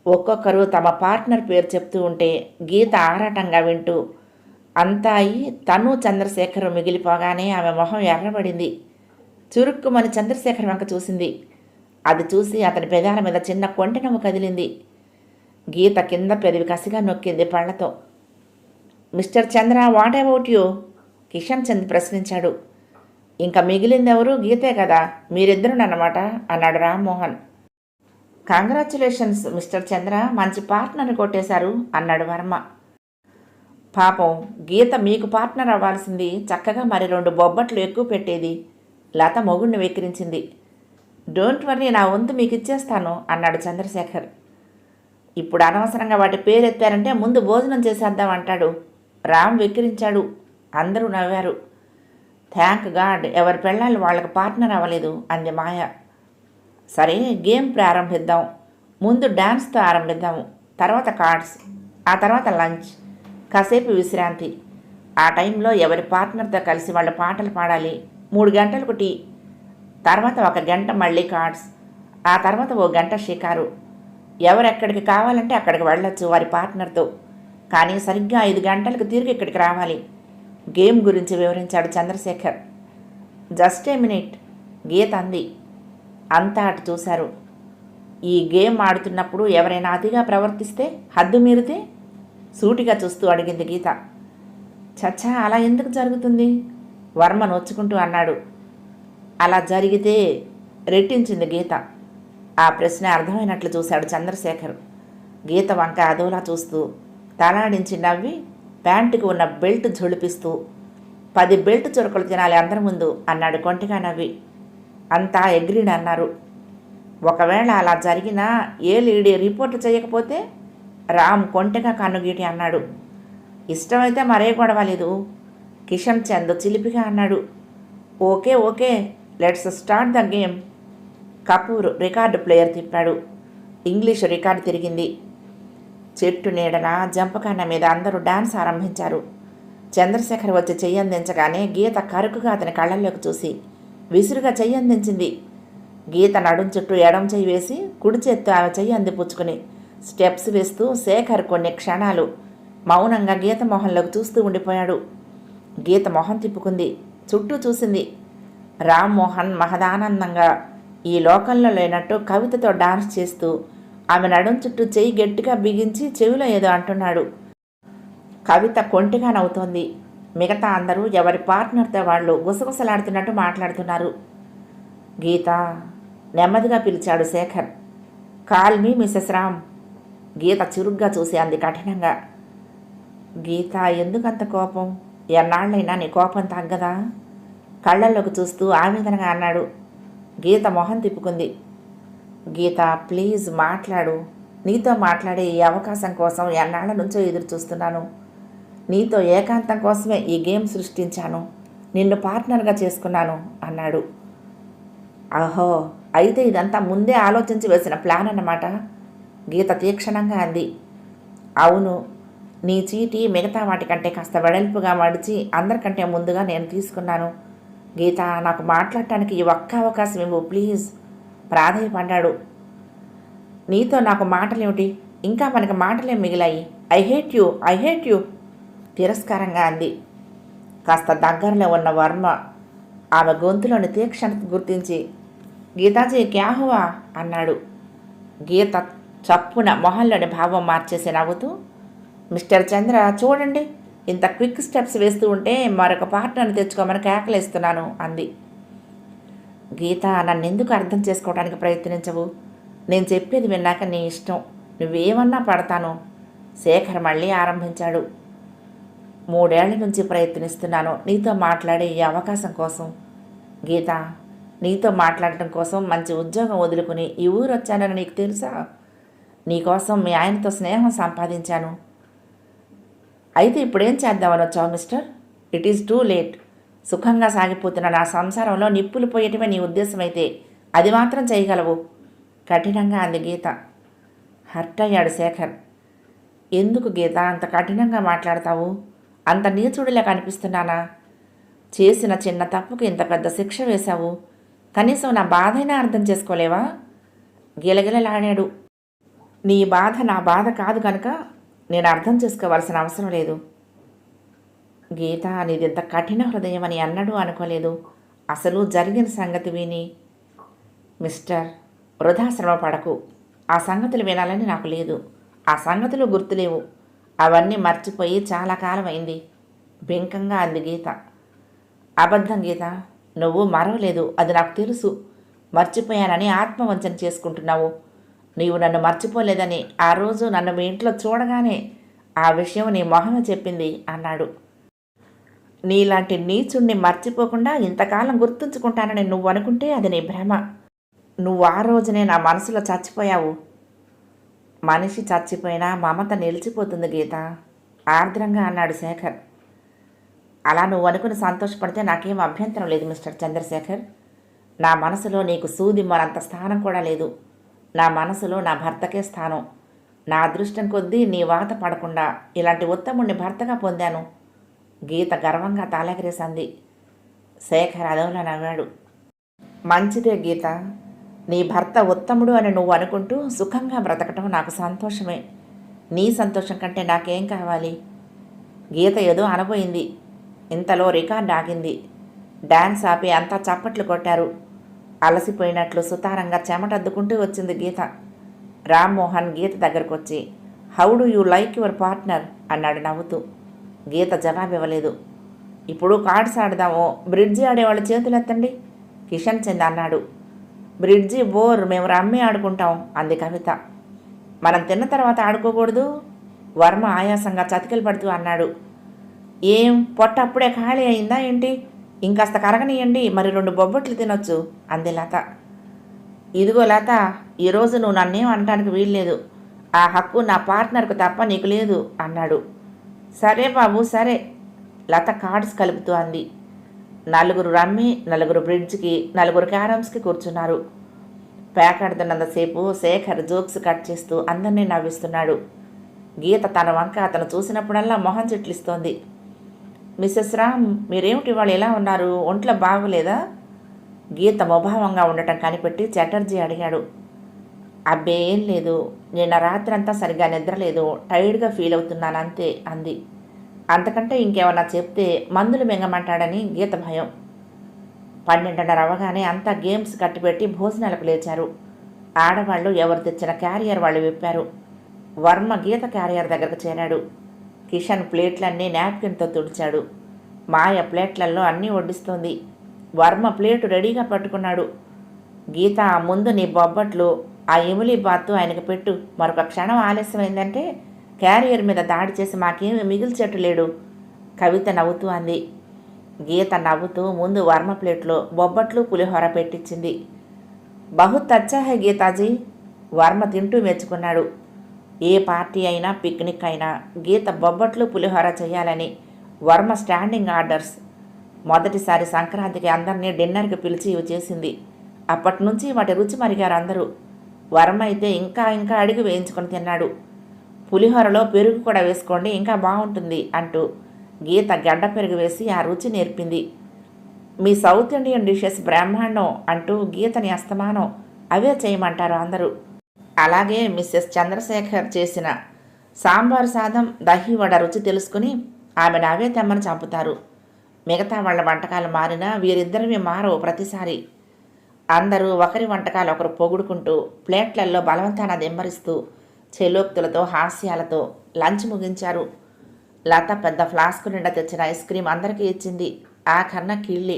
ఒక్కొక్కరు తమ పార్ట్నర్ పేరు చెప్తూ ఉంటే గీత ఆరాటంగా వింటూ అంతా అయి తను చంద్రశేఖర్ మిగిలిపోగానే ఆమె మొహం ఎర్రబడింది. చురుక్కుమని చంద్రశేఖర్ వంక చూసింది. అది చూసి అతని పెదాల మీద చిన్న కొంటె నవ్వు కదిలింది. గీత కింద పెదవి కసిగా నొక్కింది పళ్లతో. Mister Chandra, what about you Kishan Chand ప్రశ్నించాడు. ఇంకా మిగిలిందెవరు, గీతే కదా, మీరిద్దరునన్నమాట అన్నాడు రామ్మోహన్. కంగ్రాచ్యులేషన్స్ మిస్టర్ చంద్ర, మంచి పార్ట్నర్ని కొట్టేశారు అన్నాడు వర్మ. పాపం గీత మీకు పార్ట్నర్ అవ్వాల్సింది, చక్కగా మరి 2 బొబ్బట్లు ఎక్కువ పెట్టేది లత మొగుడిని వెక్కిరించింది. డోంట్ వర్రీ, నా వంతు మీకు ఇచ్చేస్తాను అన్నాడు చంద్రశేఖర్. ఇప్పుడు అనవసరంగా వాటి పేరు ఎత్తారంటే ముందు భోజనం చేసేద్దాం అంటాడు రామ్ వెక్కిరించాడు. అందరూ నవ్వారు. థ్యాంక్ గాడ్, ఎవరి పెళ్ళాలు వాళ్ళకి పార్ట్నర్ అవ్వలేదు అంది మాయ. సరే గేమ్ ప్రారంభిద్దాం, ముందు డ్యాన్స్తో ఆరంభిద్దాము, తర్వాత కార్డ్స్, ఆ తర్వాత లంచ్, కాసేపు విశ్రాంతి. ఆ టైంలో ఎవరి పార్ట్నర్తో కలిసి వాళ్ళు పాటలు పాడాలి. 3 గంటలకు టీ, తర్వాత 1 గంట మళ్ళీ కార్డ్స్, ఆ తర్వాత 1 గంట షికారు. ఎవరెక్కడికి కావాలంటే అక్కడికి వెళ్ళొచ్చు వారి పార్ట్నర్తో, కానీ సరిగ్గా 5 గంటలకు తిరిగి ఇక్కడికి రావాలి. గేమ్ గురించి వివరించాడు చంద్రశేఖర్. జస్ట్ ఏ మినిట్ గీత అంది. అంతా అటు చూశారు. ఈ గేమ్ ఆడుతున్నప్పుడు ఎవరైనా అతిగా ప్రవర్తిస్తే, హద్దు మీరితే సూటిగా చూస్తూ అడిగింది గీత. చచ్చా, అలా ఎందుకు జరుగుతుంది వర్మ నొచ్చుకుంటూ అన్నాడు. అలా జరిగితే రెట్టించింది గీత. ఆ ప్రశ్న అర్థమైనట్లు చూశాడు చంద్రశేఖర్. గీత వంక అదోలా చూస్తూ తలాడించి నవ్వి ప్యాంటుకు ఉన్న బెల్ట్ జొలిపిస్తూ 10 బెల్ట్ చురకలు తినాలి అందరి ముందు అన్నాడు కొంటిగా నవ్వి. అంతా అగ్రీడ్ అన్నారు. ఒకవేళ అలా జరిగినా ఏ లేడీ రిపోర్ట్ చేయకపోతే రామ్ కొంటెగా కన్నుగీటి అన్నాడు. ఇష్టమైతే మరే గొడవ లేదు కిషన్ చంద్ చిలిపిగా అన్నాడు. Okay okay, let's start the game. Kapoor record player తిప్పాడు. ఇంగ్లీష్ రికార్డు తిరిగింది. చెట్టు నీడన జంపకన్న మీద అందరూ డాన్స్ ఆరంభించారు. చంద్రశేఖర్ వచ్చి చెయ్యందించగానే గీత కరుకుగా అతని కళ్ళల్లోకి చూసి విసురుగా చెయ్యందించింది. గీత నడుం చుట్టూ ఎడం చెయ్యి వేసి కుడి చేత్తో ఆమె చెయ్యి అందిపుచ్చుకుని స్టెప్స్ వేస్తూ శేఖర్ కొన్ని క్షణాలు మౌనంగా గీత మొహంలోకి చూస్తూ ఉండిపోయాడు. గీత మొహం తిప్పుకుంది, చుట్టూ చూసింది. రామ్మోహన్ మహదానందంగా ఈ లోకంలో లేనట్టు కవితతో డాన్స్ చేస్తూ ఆమె నడుం చుట్టూ చెయ్యి గట్టిగా బిగించి చెవిలో ఏదో అంటున్నాడు. కవిత కొంటిగా నవ్వుతోంది. మిగతా అందరూ ఎవరి పార్ట్నర్తో వాళ్ళు గుసగుసలాడుతున్నట్టు మాట్లాడుతున్నారు. గీత నెమ్మదిగా పిలిచాడు Shekhar. Call me Mrs Ram. Geeta చురుగ్గా చూసి అంది కఠినంగా. గీత, ఎందుకంత కోపం, ఎన్నాళ్ళైనా నీ కోపం తగ్గదా కళ్ళల్లోకి చూస్తూ ఆవేదనగా అన్నాడు. గీత మొహం తిప్పుకుంది. గీత ప్లీజ్ మాట్లాడు, నీతో మాట్లాడే ఈ అవకాశం కోసం ఎన్నాళ్ళ నుంచో ఎదురు చూస్తున్నాను. నీతో ఏకాంతం కోసమే ఈ గేమ్ సృష్టించాను, నిన్ను పార్ట్నర్గా చేసుకున్నాను అన్నాడు. అహో, అయితే ఇదంతా ముందే ఆలోచించి వేసిన ప్లాన్ అన్నమాట గీత తీక్షణంగా అంది. అవును, నీ చీటీ మిగతా వాటికంటే కాస్త వెడల్పుగా మడిచి అందరికంటే ముందుగా నేను తీసుకున్నాను. గీత, నాకు మాట్లాడటానికి ఈ ఒక్క అవకాశం ఇవ్వు ప్లీజ్ ప్రాధేయపడ్డాడు. నీతో నాకు మాటలేమిటి, ఇంకా మనకి మాటలే మిగిలాయి. I hate you, I hate you తిరస్కారంగా అంది. కాస్త దగ్గరలో ఉన్న వర్మ ఆమె గొంతులోని తీక్షణత గుర్తించి గీతాజీ క్యా హువా అన్నాడు. గీత చప్పున మొహంలోని భావం మార్చేసి నవ్వుతూ, మిస్టర్ చంద్ర చూడండి, ఇంత క్విక్ స్టెప్స్ వేస్తూ ఉంటే మరొక పార్ట్నర్ని తెచ్చుకోమని కేకలేస్తున్నాను అంది. గీత, నన్నెందుకు అర్థం చేసుకోవడానికి ప్రయత్నించవు? నేను చెప్పేది విన్నాక నీ ఇష్టం, నువ్వేమన్నా పడతాను. శేఖర్ మళ్ళీ ఆరంభించాడు. 3 ఏళ్ల నుంచి ప్రయత్నిస్తున్నాను నీతో మాట్లాడే ఈ అవకాశం కోసం. గీత, నీతో మాట్లాడటం కోసం మంచి ఉద్యోగం వదులుకుని ఈ ఊరు వచ్చానని నీకు తెలుసా? నీకోసం మీ ఆయనతో స్నేహం సంపాదించాను. అయితే ఇప్పుడేం చేద్దామని వచ్చావు mister? It is too late. సుఖంగా సాగిపోతున్న నా సంసారంలో నిప్పులు పోయేటమే నీ ఉద్దేశం అయితే అది మాత్రం చేయగలవు కఠినంగా అంది గీత. హర్ట్ అయ్యాడు శేఖర్. ఎందుకు గీత అంత కఠినంగా మాట్లాడతావు? అంత నీచుడిలా కనిపిస్తున్నానా? చేసిన చిన్న తప్పుకి ఇంత పెద్ద శిక్ష వేశావు. కనీసం నా బాధైనా అర్థం చేసుకోలేవా? గిలగిలలాడాడు. నీ బాధ నా బాధ కాదు కనుక నేను అర్థం చేసుకోవాల్సిన అవసరం లేదు. గీత, నీదింత కఠిన హృదయం అని అన్నడూ అనుకోలేదు. అసలు జరిగిన సంగతి విని, మిస్టర్ వృధాశ్రమ పడకు. ఆ సంగతులు వినాలని నాకు లేదు. ఆ సంగతులు గుర్తులేవు. అవన్నీ మర్చిపోయి చాలా కాలం అయింది బెంకంగా అంది గీత. అబద్ధం గీత, నువ్వు మరవలేదు, అది నాకు తెలుసు. మర్చిపోయానని ఆత్మవంచన చేసుకుంటున్నావు. నీవు నన్ను మర్చిపోలేదని ఆ రోజు నన్ను మీ ఇంట్లో చూడగానే ఆ విషయం నీ మొహమే చెప్పింది అన్నాడు. నీలాంటి నీచుణ్ణి మర్చిపోకుండా ఇంతకాలం గుర్తుంచుకుంటానని నువ్వు అనుకుంటే అది నీ భ్రమ. నువ్వు ఆ రోజునే నా మనసులో చచ్చిపోయావు. మనిషి చచ్చిపోయినా మమత నిలిచిపోతుంది గీత ఆర్ద్రంగా అన్నాడు శేఖర్. అలా నువ్వు అనుకుని సంతోషపడితే నాకేం అభ్యంతరం లేదు మిస్టర్ చంద్రశేఖర్. నా మనసులో నీకు సూది మరంత స్థానం కూడా లేదు. నా మనసులో నా భర్తకే స్థానం. నా అదృష్టం కొద్దీ నీ వాత పడకుండా ఇలాంటి ఉత్తముణ్ణి భర్తగా పొందాను. గీత గర్వంగా తాళెగరేసింది. శేఖర్ అదోలా నవ్వాడు. మంచిదే గీత, నీ భర్త ఉత్తముడు అని నువ్వు అనుకుంటూ సుఖంగా బ్రతకటం నాకు సంతోషమే. నీ సంతోషం కంటే నాకేం కావాలి? గీత ఏదో అనబోయింది. ఇంతలో రికార్డ్ ఆగింది. డాన్స్ ఆపి అంతా చప్పట్లు కొట్టారు. అలసిపోయినట్లు సుతారంగా చెమటద్దుకుంటూ వచ్చింది గీత. రామ్మోహన్ గీత దగ్గరకు వచ్చి, how do you like your partner అన్నాడు నవ్వుతూ. గీత జవాబు ఇవ్వలేదు. ఇప్పుడు కార్డ్స్ ఆడదాము, బ్రిడ్జి ఆడేవాళ్ళ చేతులు ఎత్తండి కిషన్ చంద్ అన్నాడు. బ్రిడ్జి బోర్, మేము రమ్మి ఆడుకుంటాం అంది కవిత. మనం తిన్న తర్వాత ఆడుకోకూడదు? వర్మ ఆయాసంగా చతికిలు పడుతూ అన్నాడు. ఏం పొట్ట అప్పుడే ఖాళీ అయిందా ఏంటి? ఇంకాస్త కరగనియండి, మరి 2 బొబ్బట్లు తినొచ్చు అంది లత. ఇదిగో లత, ఈరోజు నువ్వు నన్నేం అనటానికి వీల్లేదు. ఆ హక్కు నా పార్ట్నర్కు తప్ప నీకు లేదు అన్నాడు. సరే బాబు సరే, లత కార్డ్స్ కలుపుతూ అంది. 4 రమ్మి, 4 బ్రిడ్జ్కి, 4 క్యారమ్స్కి కూర్చున్నారు. పేకాడుతున్నంతసేపు శేఖర్ జోక్స్ కట్ చేస్తూ అందరినీ నవ్విస్తున్నాడు. గీత తన వంక అతను చూసినప్పుడల్లా మొహం చిట్లిస్తోంది. మిస్సెస్ రామ్, మీరేమిటి ఇవాళ ఎలా ఉన్నారు? ఒంట్లో బాగోలేదా? గీత ముభావంగా ఉండటం కనిపెట్టి చటర్జీ అడిగాడు. అబ్బే ఏం లేదు, నిన్న రాత్రంతా సరిగ్గా నిద్రలేదు, టైర్డ్గా ఫీల్ అవుతున్నాను అంతే అంది. అంతకంటే ఇంకేమన్నా చెప్తే మందులు మింగమంటాడని గీత భయం. 12:30 అవగానే అంతా గేమ్స్ కట్టిపెట్టి భోజనాలకు లేచారు. ఆడవాళ్ళు ఎవరు తెచ్చిన క్యారియర్ వాళ్ళు విప్పారు. వర్మ గీత క్యారియర్ దగ్గరకు చేరాడు. కిషన్ ప్లేట్లన్నీ నాప్కిన్తో తుడిచాడు. మాయ ప్లేట్లలో అన్నీ వడ్డిస్తోంది. వర్మ ప్లేటు రెడీగా పట్టుకున్నాడు. గీత, ముందు నీ బొబ్బట్లు, ఆ ఇమిలి బాత్తు ఆయనకు పెట్టు. మరొక క్షణం ఆలస్యమైందంటే క్యారియర్ మీద దాడి చేసి మాకేమీ మిగిల్చేట్టు లేడు కవిత నవ్వుతూ అంది. గీత నవ్వుతూ ముందు వర్మ ప్లేట్లో బొబ్బట్లు పులిహోర పెట్టించింది. బహుత్ అచ్చా హై గీతాజీ, వర్మ తింటూ మెచ్చుకున్నాడు. ఏ పార్టీ అయినా పిక్నిక్ అయినా గీత బొబ్బట్లు పులిహోర చేయాలని వర్మ స్టాండింగ్ ఆర్డర్స్. మొదటిసారి సంక్రాంతికి అందరినీ డిన్నర్కి పిలిచి ఇవి చేసింది. అప్పటి నుంచి వాటి రుచి మరిగారు అందరూ. వర్మ అయితే ఇంకా ఇంకా అడిగి వేయించుకొని తిన్నాడు. పులిహోరలో పెరుగు కూడా వేసుకోండి, ఇంకా బాగుంటుంది అంటూ గీత గడ్డ పెరుగు వేసి ఆ రుచి నేర్పింది. మీ సౌత్ ఇండియన్ డిషెస్ బ్రహ్మాండం అంటూ గీతని అస్తమానం అవే చేయమంటారు అందరూ. అలాగే మిస్సెస్ చంద్రశేఖర్ చేసిన సాంబార్ సాదం దహి వడ రుచి తెలుసుకుని ఆమెను అవే తెమ్మని చంపుతారు. మిగతా వాళ్ళ వంటకాలు మారినా వీరిద్దరివి మారవు ప్రతిసారి. అందరూ ఒకరి వంటకాలు ఒకరు పొగుడుకుంటూ ప్లేట్లల్లో బలవంతాన దింబరిస్తూ చెలోక్తులతో హాస్యాలతో లంచ్ ముగించారు. లత పెద్ద ఫ్లాస్క్ నిండా తెచ్చిన ఐస్ క్రీం అందరికీ ఇచ్చింది. ఆ కన్నా కీళ్ళి.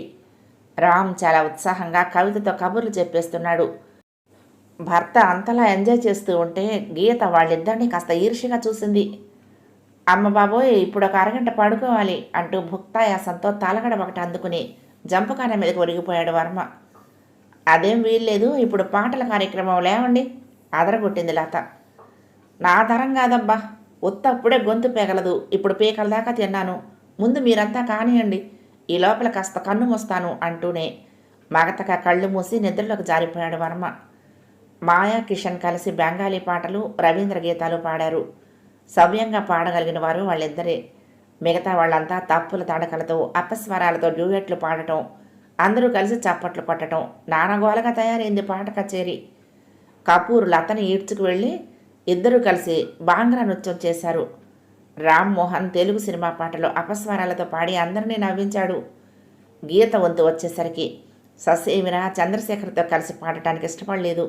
రామ్ చాలా ఉత్సాహంగా కవితతో కబుర్లు చెప్పేస్తున్నాడు. భర్త అంతలా ఎంజాయ్ చేస్తూ ఉంటే గీత వాళ్ళిద్దరినీ కాస్త ఈర్ష్యగా చూసింది. అమ్మ బాబోయ్, ఇప్పుడు ఒక అరగంట పడుకోవాలి అంటూ భుక్తాయాసంతో తలగడ ఒకటి అందుకుని జంపకాన మీదకి ఒరిగిపోయాడు వర్మ. అదేం వీల్లేదు, ఇప్పుడు పాటల కార్యక్రమం లేవండి అదరగొట్టింది లత. నా తరం కాదబ్బా, ఉత్తప్పుడే గొంతు పేగలదు, ఇప్పుడు పీకల దాకా తిన్నాను, ముందు మీరంతా కానియండి, ఈ లోపల కాస్త కన్ను మూస్తాను అంటూనే మగతగా కళ్ళు మూసి నిద్రలోకి జారిపోయాడు వర్మ. మాయా కిషన్ కలిసి బెంగాలీ పాటలు రవీంద్ర గీతాలు పాడారు. సవ్యంగా పాడగలిగిన వారు వాళ్ళిద్దరే. మిగతా వాళ్ళంతా తప్పుల తడకలతో అపస్వరాలతో డ్యూయెట్లు పాడటం, అందరూ కలిసి చప్పట్లు కొట్టడం, నానగోలగా తయారైంది పాట కచేరీ. కపూర్ లతని ఈడ్చుకు వెళ్ళి ఇద్దరూ కలిసి బాంగ్రా నృత్యం చేశారు. రామ్మోహన్ తెలుగు సినిమా పాటలు అపస్వరాలతో పాడి అందరినీ నవ్వించాడు. గీత వంతు వచ్చేసరికి ససేమిరా చంద్రశేఖర్తో కలిసి పాడటానికి ఇష్టపడలేదు.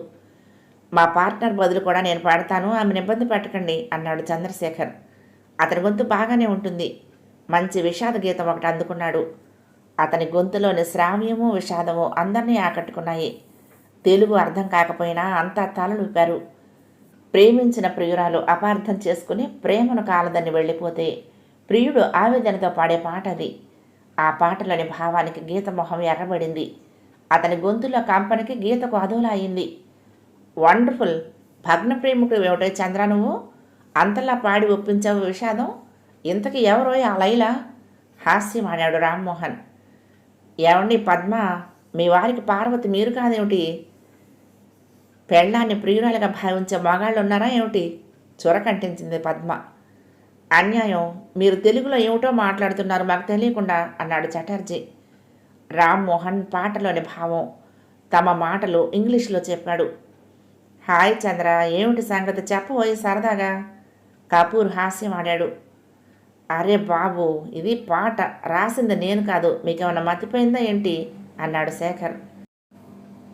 మా పార్ట్నర్ బదులు కూడా నేను పాడతాను, ఆమెను ఇబ్బంది పెట్టకండి అన్నాడు చంద్రశేఖర్. అతని గొంతు బాగానే ఉంటుంది. మంచి విషాద గీతం ఒకటి అందుకున్నాడు. అతని గొంతులోని శ్రావ్యము విషాదము అందరినీ ఆకట్టుకున్నాయి. తెలుగు అర్థం కాకపోయినా అంతా తలలుపారు. ప్రేమించిన ప్రియురాలు అపార్థం చేసుకుని ప్రేమను కాలదని వెళ్ళిపోతే ప్రియుడు ఆవేదనతో పాడే పాట అది. ఆ పాటలోని భావానికి గీత మొహం ఎర్రబడింది. అతని గొంతులో కంపనికి గీతకు అదోలా అయింది. వండర్ఫుల్, భగ్న ప్రేమికుడు ఏమిటో చంద్ర, నువ్వు అంతలా పాడి ఒప్పించావు విషాదం. ఇంతకీ ఎవరో ఆ లైలా? హాస్యమాడాడు రామ్మోహన్. ఏమండి పద్మ, మీ వారికి పార్వతి మీరు కాదేమిటి? పెళ్ళాన్ని ప్రియురాలుగా భావించే మగాళ్ళు ఉన్నారా ఏమిటి? చొరకంటించింది పద్మ. అన్యాయం, మీరు తెలుగులో ఏమిటో మాట్లాడుతున్నారు మాకు తెలియకుండా అన్నాడు చటర్జీ. రామ్మోహన్ పాటలోని భావం, తమ మాటలు ఇంగ్లీష్లో చెప్పాడు. హాయ్ చంద్ర, ఏమిటి సంగతి చెప్పబోయి సరదాగా? కపూర్ హాస్యం ఆడాడు. అరే బాబు, ఇది పాట రాసింది నేను కాదు, మీకేమన్నా మతిపోయిందా ఏంటి అన్నాడు శేఖర్.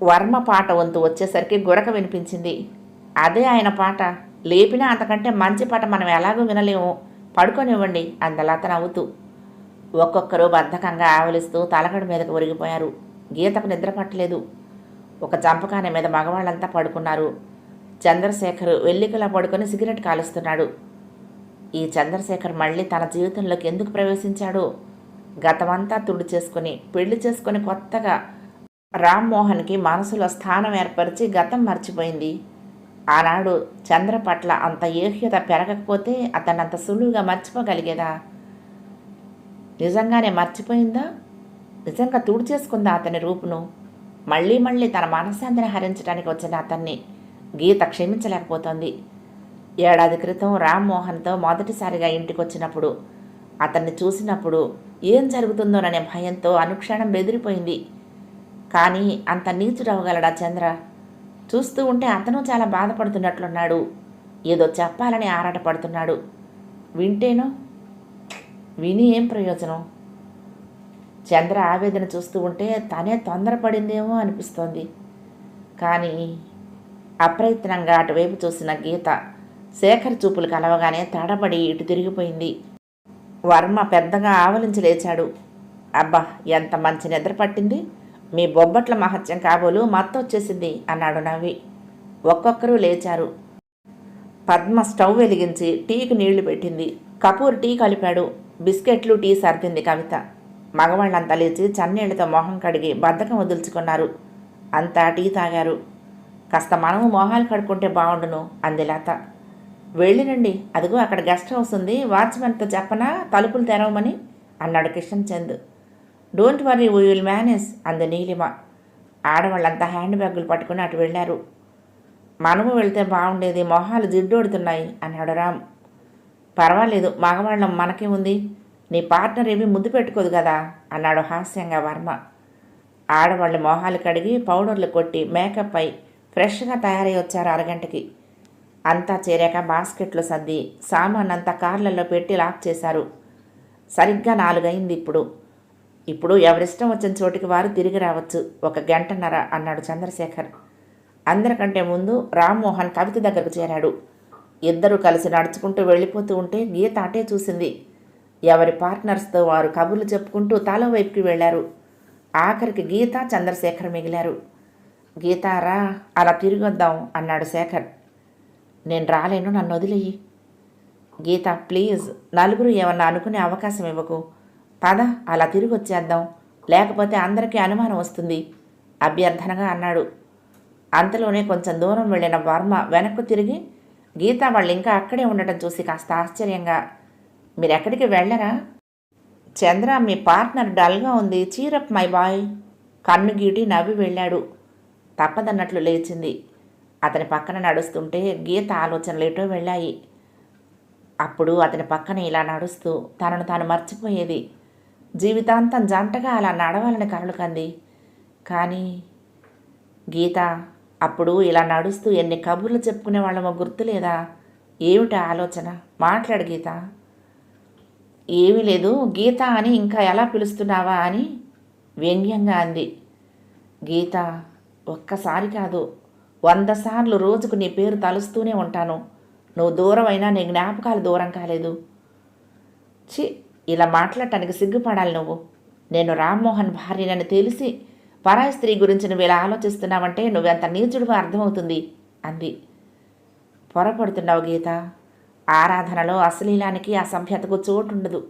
వర్మ పాట వంతు వచ్చేసరికి గురక వినిపించింది. అదే ఆయన పాట, లేపినా అంతకంటే మంచి పాట మనం ఎలాగూ వినలేము, పడుకోనివ్వండి అందలత నవ్వుతూ. ఒక్కొక్కరు బద్ధకంగా ఆవలిస్తూ తలగడ మీదకు ఒరిగిపోయారు. గీతకు నిద్ర పట్టలేదు. ఒక జంపకాన మీద మగవాళ్ళంతా పడుకున్నారు. చంద్రశేఖర్ వెల్లికలా పడుకొని సిగరెట్ కాలుస్తున్నాడు. ఈ చంద్రశేఖర్ మళ్ళీ తన జీవితంలోకి ఎందుకు ప్రవేశించాడో? గతమంతా తుడి చేసుకుని పెళ్లి చేసుకుని కొత్తగా రామ్మోహన్కి మనసులో స్థానం ఏర్పరిచి గతం మర్చిపోయింది. ఆనాడు చంద్ర పట్ల అంత ఏహ్యత పెరగకపోతే అతన్ని అంత సులువుగా మర్చిపోగలిగేదా? నిజంగానే మర్చిపోయిందా? నిజంగా తుడి చేసుకుందా అతని రూపును? మళ్ళీ మళ్ళీ తన మనశ్శాంతిని హరించడానికి వచ్చిన అతన్ని గీత క్షమించలేకపోతోంది. ఏడాది క్రితం రామ్మోహన్తో మొదటిసారిగా ఇంటికి వచ్చినప్పుడు, అతన్ని చూసినప్పుడు ఏం జరుగుతుందోననే భయంతో అనుక్షణం బెదిరిపోయింది. కానీ అంత నీచుడవగలడా చంద్ర? చూస్తూ ఉంటే అతను చాలా బాధపడుతున్నట్లున్నాడు. ఏదో చెప్పాలని ఆరాటపడుతున్నాడు. వింటేనో? విని ఏం ప్రయోజనం? చంద్ర ఆవేదన చూస్తూ ఉంటే తనే తొందరపడిందేమో అనిపిస్తోంది. కానీ అప్రయత్నంగా అటువైపు చూసిన గీత శేఖర్ చూపులు కలవగానే తడబడి ఇటు తిరిగిపోయింది. వర్మ పెద్దగా ఆవలించి లేచాడు. అబ్బా, ఎంత మంచి నిద్ర పట్టింది, మీ బొబ్బట్ల మహత్యం కాబోలు మత్తొచ్చేసింది అన్నాడు నవ్వి. ఒక్కొక్కరు లేచారు. పద్మ స్టవ్ వెలిగించి టీకి నీళ్లు పెట్టింది. కపూర్ టీ కలిపాడు. బిస్కెట్లు టీ సర్దింది కవిత. మగవాళ్ళంతా లేచి చన్నీళ్లతో మొహం కడిగి బద్ధకం వదులుచుకున్నారు. అంతా టీ తాగారు. కాస్త మనము మొహాలు కడుక్కుంటే బాగుండును అంది లత. వెళ్ళినండి, అదిగో అక్కడ గెస్ట్ హౌస్ ఉంది, వాచ్మెన్తో చెప్పనా తలుపులు తెరవమని అన్నాడు Kishan Chand. Don't worry, we will manage అంది నీలిమ. ఆడవాళ్ళంతా హ్యాండ్ బ్యాగులు పట్టుకుని అటు వెళ్ళారు. మనము వెళ్తే బాగుండేది, మొహాలు జిడ్డోడుతున్నాయి అన్నాడు రామ్. పర్వాలేదు, మగవాళ్ళం మనకే ఉంది, నీ పార్ట్నర్ ఏమీ ముద్దు పెట్టుకోదు కదా అన్నాడు హాస్యంగా వర్మ. ఆడవాళ్ళు మొహాలు కడిగి పౌడర్లు కొట్టి మేకప్ అయి ఫ్రెష్గా తయారై వచ్చారు అరగంటకి. అంతా చేరాక బాస్కెట్లు సర్ది సామాన్ అంతా కార్లలో పెట్టి లాక్ చేశారు. సరిగ్గా 4 అయింది. ఇప్పుడు ఎవరిష్టం వచ్చిన చోటికి వారు తిరిగి రావచ్చు. 1 గంటన్నర అన్నాడు చంద్రశేఖర్. అందరికంటే ముందు రామ్మోహన్ కవిత దగ్గరకు చేరాడు. ఇద్దరూ కలిసి నడుచుకుంటూ వెళ్ళిపోతూ ఉంటే గీత అటే చూసింది. ఎవరి పార్ట్నర్స్తో వారు కబుర్లు చెప్పుకుంటూ తల వైపుకి వెళ్ళారు. ఆఖరికి గీత, చంద్రశేఖర్ మిగిలారు. గీతారా, అలా తిరిగొద్దాం అన్నాడు శేఖర్. నేను రాలేను, నన్ను వదిలేయి. గీత ప్లీజ్, నలుగురు ఏమన్నా అనుకునే అవకాశం ఇవ్వకు. పద, అలా తిరిగి వచ్చేద్దాం, లేకపోతే అందరికీ అనుమానం వస్తుంది అభ్యర్థనగా అన్నాడు. అంతలోనే కొంచెం దూరం వెళ్ళిన వర్మ వెనక్కు తిరిగి గీత వాళ్ళు ఇంకా అక్కడే ఉండటం చూసి కాస్త ఆశ్చర్యంగా, మీరెక్కడికి వెళ్ళరా? చంద్ర, మీ పార్ట్నర్ డల్గా ఉంది, చీరప్ మై బాయ్. కన్ను గీటి నవ్వి వెళ్ళాడు. తప్పదన్నట్లు లేచింది. అతని పక్కన నడుస్తుంటే గీత ఆలోచనలేటో వెళ్ళాయి. అప్పుడు అతని పక్కన ఇలా నడుస్తూ తనను తాను మర్చిపోయేది. జీవితాంతం జంటగా అలా నడవాలని కలలు కంది. కానీ గీత అప్పుడు ఇలా నడుస్తూ ఎన్ని కబుర్లు చెప్పుకునేవాళ్ళమో గుర్తులేదా? ఏమిటి ఆలోచన? మాట్లాడు గీత. ఏమీ లేదు, గీత అని ఇంకా ఎలా పిలుస్తున్నావా అని వ్యంగ్యంగా అంది. గీత, ఒక్కసారి కాదు 100 సార్లు రోజుకు నీ పేరు తలుస్తూనే ఉంటాను. నువ్వు దూరం అయినా నీ జ్ఞాపకాలు దూరం కాలేదు. చి, ఇలా మాట్లాడటానికి సిగ్గుపడాలి నువ్వు. నేను రామ్మోహన్ భార్యనని తెలిసి పరాయి స్త్రీ గురించి నువ్వు ఇలా ఆలోచిస్తున్నావంటే నువ్వెంత నీచుడుగా అర్థమవుతుంది అంది. పొరపడుతున్నావు గీత. ఆరాధనలో అశ్లీలానికి అసభ్యతకు చోటుండదు.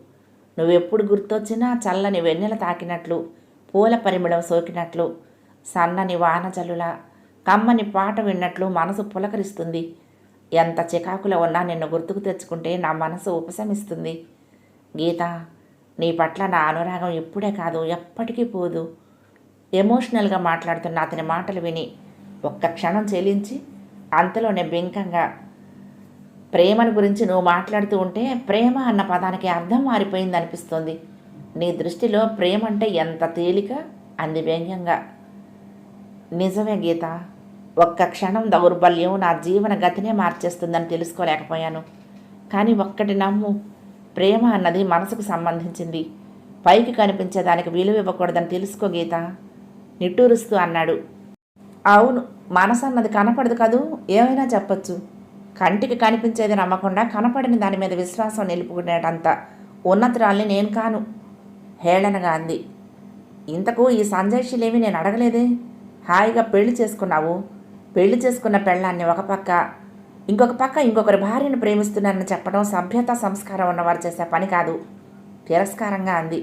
నువ్వెప్పుడు గుర్తొచ్చినా చల్లని వెన్నెల తాకినట్లు, పూల పరిమళం సోకినట్లు, సన్నని వానజల్లులా కమ్మని పాట విన్నట్లు మనసు పులకరిస్తుంది. ఎంత చికాకులో ఉన్నా నిన్ను గుర్తుకు తెచ్చుకుంటే నా మనసు ఉపశమిస్తుంది. గీత, నీ పట్ల నా అనురాగం ఇప్పుడే కాదు, ఎప్పటికీ పోదు. ఎమోషనల్గా మాట్లాడుతున్న అతని మాటలు విని ఒక్క క్షణం చెలించి అంతలోనే బింకంగా, ప్రేమను గురించి నువ్వు మాట్లాడుతూ ఉంటే ప్రేమ అన్న పదానికి అర్థం మారిపోయింది అనిపిస్తోంది. నీ దృష్టిలో ప్రేమ అంటే ఎంత తేలిక అంది వ్యంగ్యంగా. నిజమే గీత, ఒక్క క్షణం దౌర్బల్యం నా జీవన గతినే మార్చేస్తుందని తెలుసుకోలేకపోయాను. కానీ ఒక్కటి నమ్ము, ప్రేమ అన్నది మనసుకు సంబంధించింది. పైకి కనిపించేదానికి విలువ ఇవ్వకూడదని తెలుసుకో గీత నిట్టూరుస్తూ అన్నాడు. అవును, మనసు అన్నది కనపడదు కదూ, ఏమైనా చెప్పచ్చు. కంటికి కనిపించేది నమ్మకుండా కనపడిన దాని మీద విశ్వాసం నిలుపుకునేటంత ఉన్నతురాల్ని నేను కాను హేళనగా అంది. ఇంతకు ఈ సంజయ్షిలేమి నేను అడగలేదే. హాయిగా పెళ్లి చేసుకున్నావు. పెళ్లి చేసుకున్న పెళ్ళాన్ని ఒక పక్క, ఇంకొక పక్క ఇంకొకరి భార్యను ప్రేమిస్తున్నానని చెప్పడం సభ్యత సంస్కారం ఉన్నవారు చేసే పని కాదు తిరస్కారంగా అంది.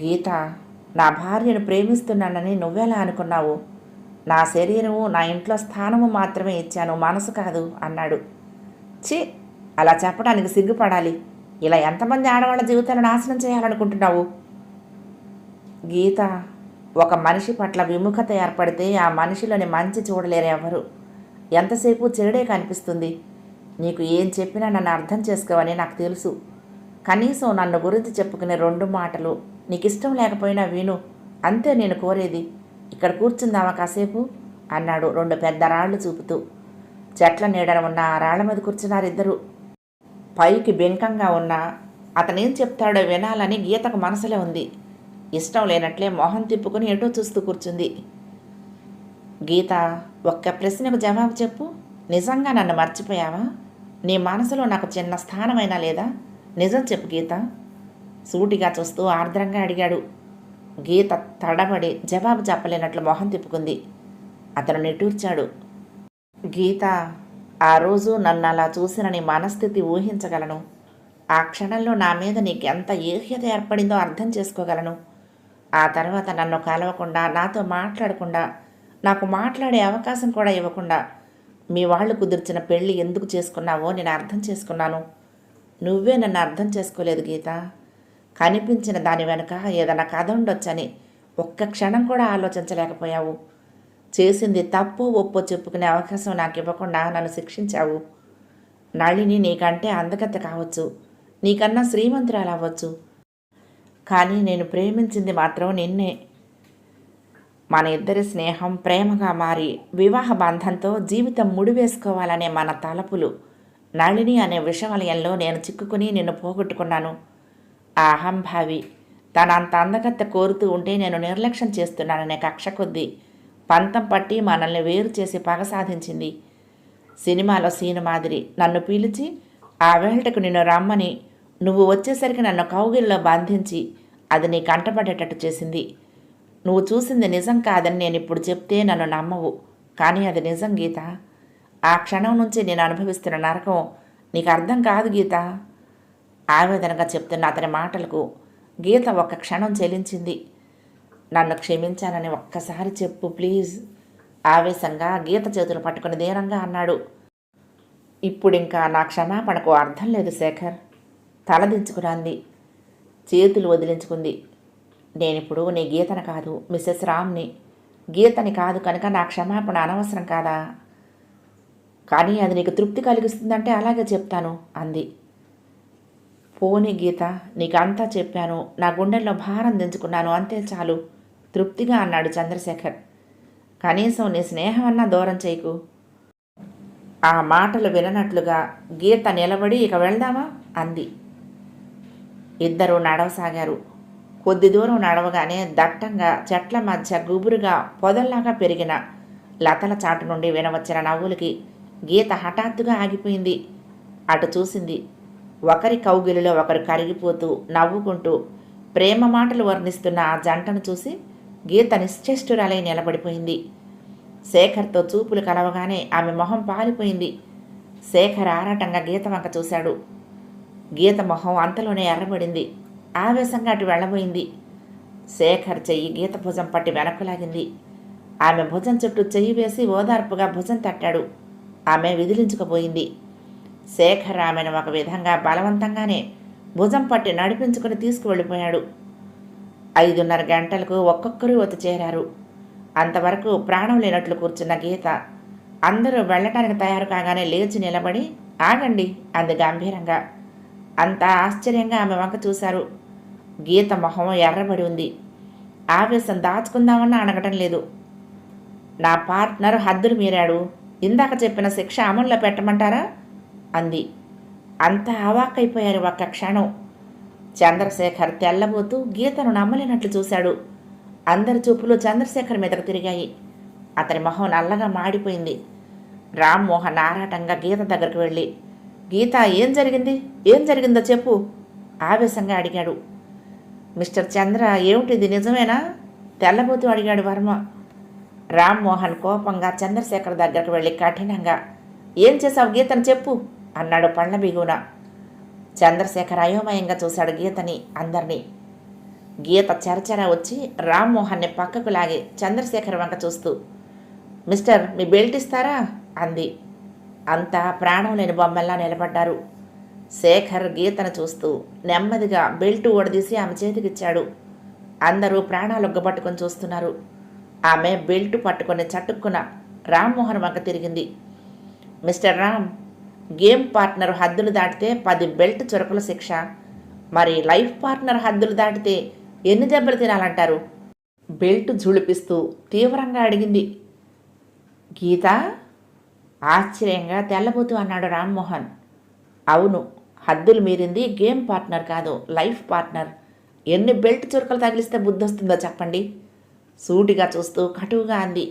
గీత, నా భార్యను ప్రేమిస్తున్నానని నువ్వెలా అనుకున్నావు? నా శరీరము, నా ఇంట్లో స్థానము మాత్రమే ఇచ్చాను, మనసు కాదు అన్నాడు. చి, అలా చెప్పడానికి సిగ్గుపడాలి. ఇలా ఎంతమంది ఆడవాళ్ళ జీవితాలను నాశనం చేయాలనుకుంటున్నావు? గీత, ఒక మనిషి పట్ల విముఖత ఏర్పడితే ఆ మనిషిలోని మంచి చూడలేరు ఎవరు. ఎంతసేపు చెడే కనిపిస్తుంది. నీకు ఏం చెప్పినా నన్ను అర్థం చేసుకోవని నాకు తెలుసు. కనీసం నన్ను గురించి చెప్పుకునే 2 మాటలు నీకు ఇష్టం లేకపోయినా విను, అంతే నేను కోరేది. ఇక్కడ కూర్చుందామా కాసేపు అన్నాడు 2 పెద్ద రాళ్లు చూపుతూ. చెట్ల నీడన ఉన్న ఆ రాళ్ల మీద కూర్చున్నారిద్దరూ. పైకి బెంకంగా ఉన్న అతనేం చెప్తాడో వినాలని గీతకు మనసులో ఉంది. ఇష్టం లేనట్లే మొహం తిప్పుకుని ఎటో చూస్తూ కూర్చుంది. గీత, ఒక్క ప్రశ్నకు జవాబు చెప్పు. నిజంగా నన్ను మర్చిపోయావా? నీ మనసులో నాకు చిన్న స్థానమైనా లేదా? నిజం చెప్పు గీత సూటిగా చూస్తూ ఆర్ద్రంగా అడిగాడు. గీత తడబడి జవాబు చెప్పలేనట్లు మొహం తిప్పుకుంది. అతను నిట్టూర్చాడు. గీత, ఆ రోజు నన్ను అలా చూసిన నీ మనస్థితి ఊహించగలను. ఆ క్షణంలో నా మీద నీకెంత ఏహ్యత ఏర్పడిందో అర్థం చేసుకోగలను. ఆ తర్వాత నన్ను కలవకుండా, నాతో మాట్లాడకుండా, నాకు మాట్లాడే అవకాశం కూడా ఇవ్వకుండా మీ వాళ్ళు కుదిర్చిన పెళ్ళి ఎందుకు చేసుకున్నావో నేను అర్థం చేసుకున్నాను. నువ్వే నన్ను అర్థం చేసుకోలేదు గీత. కనిపించిన దాని వెనుక ఏదైనా కథ ఉండొచ్చని ఒక్క క్షణం కూడా ఆలోచించలేకపోయావు. చేసింది తప్పో ఒప్పో చెప్పుకునే అవకాశం నాకు ఇవ్వకుండా నన్ను శిక్షించావు. నళిని నీకంటే అందగత్తె కావచ్చు, నీకన్నా శ్రీమంతురాలు అవ్వచ్చు, కానీ నేను ప్రేమించింది మాత్రం నిన్నే. మన ఇద్దరి స్నేహం ప్రేమగా మారి వివాహ బంధంతో జీవితం ముడివేసుకోవాలనే మన తలపులు. నళిని అనే విషవలయంలో నేను చిక్కుకుని నిన్ను పోగొట్టుకున్నాను. ఆ అహంభావి తన అంత అందగత్తె కోరుతూ ఉంటే నేను నిర్లక్ష్యం చేస్తున్నాననే కక్ష కొద్దీ పంతం పట్టి మనల్ని వేరు చేసి పగ సాధించింది. సినిమాలో సీను మాదిరి నన్ను పిలిచి ఆ వేళటకు నిన్ను రమ్మని, నువ్వు వచ్చేసరికి నన్ను కౌగిలిలో బంధించి అది నీ కంటపడేటట్టు చేసింది. నువ్వు చూసింది నిజం కాదని నేను ఇప్పుడు చెప్తే నన్ను నమ్మవు, కానీ అది నిజం గీత. ఆ క్షణం నుంచి నేను అనుభవిస్తున్న నరకం నీకు అర్థం కాదు గీత. ఆవేదనగా చెప్తున్న అతని మాటలకు గీత ఒక్క క్షణం చెలించింది. నన్ను క్షమించానని ఒక్కసారి చెప్పు ప్లీజ్. ఆవేశంగా గీత చేతులు పట్టుకుని ధీరంగా అన్నాడు. ఇప్పుడింకా నా క్షమాపణకు అర్థం లేదు శేఖర్. తలదించుకుని చేతులు వదిలించుకుంది. నేనిప్పుడు నీ గీతని కాదు, మిస్సెస్ రామ్ని. గీతని కాదు కనుక నా క్షమాపణ అనవసరం కాదా? కానీ అది నీకు తృప్తి కలిగిస్తుందంటే అలాగే చెప్తాను అంది. పోనీ గీత, నీకు అంతా చెప్పాను, నా గుండెల్లో భారం దించుకున్నాను, అంతే చాలు తృప్తిగా అన్నాడు చంద్రశేఖర్. కనీసం నీ స్నేహం అన్నా దూరం చేయకు. ఆ మాటలు విననట్లుగా గీత నిలబడి ఇక వెళ్దామా అంది. ఇద్దరూ నడవసాగారు. కొద్ది దూరం నడవగానే దట్టంగా చెట్ల మధ్య గుబురుగా పొదల్లాగా పెరిగిన లతల చాటు నుండి వినవచ్చిన నవ్వులకి గీత హఠాత్తుగా ఆగిపోయింది. అటు చూసింది. ఒకరి కౌగిలిలో ఒకరు కరిగిపోతూ నవ్వుకుంటూ ప్రేమ మాటలు వర్ణిస్తున్న ఆ జంటను చూసి గీత నిశ్చేష్టురాలై నిలబడిపోయింది. శేఖర్తో చూపులు కలవగానే ఆమె మొహం పాలిపోయింది. శేఖర్ ఆరాటంగా గీత వంక చూశాడు. గీత మొహం అంతలోనే ఎర్రబడింది. ఆవేశంగా అటు వెళ్ళబోయింది. శేఖర్ చెయ్యి గీత భుజం పట్టి వెనక్కులాగింది. ఆమె భుజం చుట్టూ చెయ్యి వేసి ఓదార్పుగా భుజం తట్టాడు. ఆమె విదిలించుకుపోయింది. శేఖర్ ఆమెను ఒక విధంగా బలవంతంగానే భుజం పట్టి నడిపించుకుని తీసుకువెళ్ళిపోయాడు. 5:30 గంటలకు ఒక్కొక్కరు వచ్చి చేరారు. అంతవరకు ప్రాణం లేనట్లు కూర్చున్న గీత అందరూ వెళ్ళటానికి తయారు కాగానే లేచి నిలబడి ఆగండి అంది గంభీరంగా. అంతా ఆశ్చర్యంగా ఆమె వంక చూశారు. గీత మొహం ఎర్రబడి ఉంది. ఆవేశం దాచుకుందామన్నా అడగటం లేదు. నా పార్ట్నర్ హద్దులు మీరాడు, ఇందాక చెప్పిన శిక్ష అమల్లో పెట్టమంటారా అంది. అంతా అవాక్కైపోయారు ఒక్క క్షణం. చంద్రశేఖర్ తెల్లబోతూ గీతను నమ్మలేనట్లు చూశాడు. అందరి చూపులు చంద్రశేఖర్ మీదకు తిరిగాయి. అతని మొహం నల్లగా మాడిపోయింది. రామ్మోహన్ ఆరాటంగా గీత దగ్గరకు వెళ్ళి, గీత ఏం జరిగిందో చెప్పు ఆవేశంగా అడిగాడు. మిస్టర్ చంద్ర, ఏమిటిది నిజమేనా తెల్లబోతూ అడిగాడు వర్మ. రామ్మోహన్ కోపంగా చంద్రశేఖర్ దగ్గరకు వెళ్ళి కఠినంగా, ఏం చేశావు గీతను చెప్పు అన్నాడు పళ్ళ బిగున. చంద్రశేఖర్ అయోమయంగా చూశాడు గీతని, అందరినీ. గీత చరచర వచ్చి రామ్మోహన్ని పక్కకు లాగి చంద్రశేఖర్ వంక చూస్తూ, మిస్టర్ మీ బెల్ట్ ఇస్తారా అంది. అంతా ప్రాణం లేని బొమ్మల్లా నిలబడ్డారు. శేఖర్ గీతను చూస్తూ నెమ్మదిగా బెల్ట్ ఓడదీసి ఆమె చేతికిచ్చాడు. అందరూ ప్రాణాలు ఒగ్గబట్టుకొని చూస్తున్నారు. ఆమె బెల్ట్ పట్టుకొని చటుక్కున రామ్మోహన్ వంక తిరిగింది. మిస్టర్ రామ్, గేమ్ పార్ట్నర్ హద్దులు దాటితే 10 బెల్ట్ చురకల శిక్ష. మరి లైఫ్ పార్ట్నర్ హద్దులు దాటితే ఎన్ని దెబ్బలు తినాలంటారు? బెల్ట్ జుళిపిస్తూ తీవ్రంగా అడిగింది. గీత ఆశ్చర్యంగా తెల్లబోతూ అన్నాడు రామ్మోహన్. అవును, హద్దులు మీరింది గేమ్ పార్ట్నర్ కాదు, లైఫ్ పార్ట్నర్. ఎన్ని బెల్ట్ చురకలు తగిలిస్తే బుద్ధొస్తుందో చెప్పండి సూటిగా చూస్తూ కటువుగా అంది.